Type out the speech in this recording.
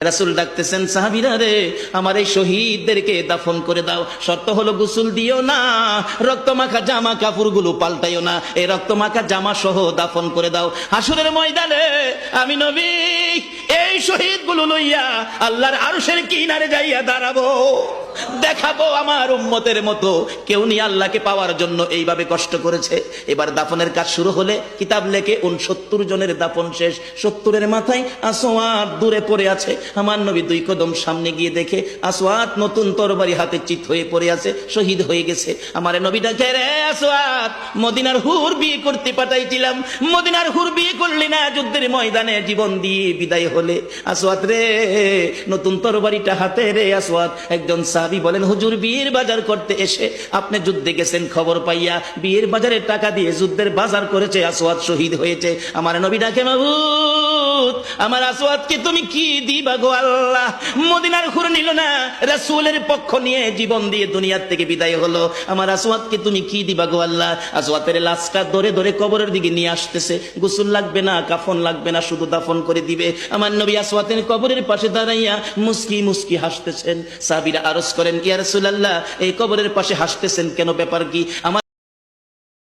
রাসূল ডাকতেছেন, সাহাবীরা রে, আমার এই শহীদদেরকে দাফন করে দাও। শর্ত হলো গোসল দিও না, রক্তমাখা জামা কাপড়গুলো পাল্টাইও না, এই রক্তমাখা জামা সহ দাফন করে দাও। হাসরের ময়দানে আমি নবী এই শহীদগুলো লইয়া আল্লাহর আরশের কিনারে যাইয়া দাঁড়াবো, দেখাবো আমার উম্মতের মতো কেউ নিয়ে আল্লাহকে পাওয়ার জন্য এইভাবে কষ্ট করেছে। এবার দাফনের কাজ শুরু হলে কিতাব লেখে 69 জনের দাফন শেষ। 70-এর মাথায় আসওয়াদ দূরে পড়ে আছে। আমার নবী 2 কদম সামনে গিয়ে দেখে আসওয়াদ নতুন তরবারি হাতে চিত হয়ে পড়ে আছে, শহীদ হয়ে গেছে। আমার নবী ডাকে, রে আসওয়াদ, মদিনার হুর বিয়ে করতে পাঠাইছিলাম, মদিনার হুর বিয়ে করলি না, যুদ্ধের ময়দানে জীবন দিয়ে বিদায় হলে। আসওয়াদ রে, নতুন তরবারিটা হাতে রে। আসওয়াদ একজন সাহাবী বলেন, হুজুর বিয়ের বাজার করতে এসে আপনি যুদ্ধে গেছেন, খবর পাইয়া বিয়ের বাজারের টাকা দিয়ে যুদ্ধের বাজার করেছে, আসওয়াদ শহীদ হয়েছে। আমার নবী ডাকে, মাবুদ, আমার আসওয়াদকে তুমি কি দিবা গো আল্লাহ? মদিনার হুর নিল না, রাসূলের পক্ষ নিয়ে জীবন দিয়ে দুনিয়ার থেকে বিদায় হলো, আমার আসওয়াদকে তুমি কি দিবা গো আল্লাহ? আসওয়াদের লাশটা ধরে ধরে কবরের দিকে নিয়ে আসতেছে। গোসল লাগবে না, কাফন লাগবে না, শুধু দাফন করে দিবে। আমার নবী আসওয়াদের কবরের পাশে দাঁড়াইয়া মুস্কি মুস্কি হাসতেছেন। সাহাবীরা আরজ করেন, ইয়া রাসূলুল্লাহ, এই কবরের পাশে হাসতেছেন কেন, ব্যাপার কি? আমার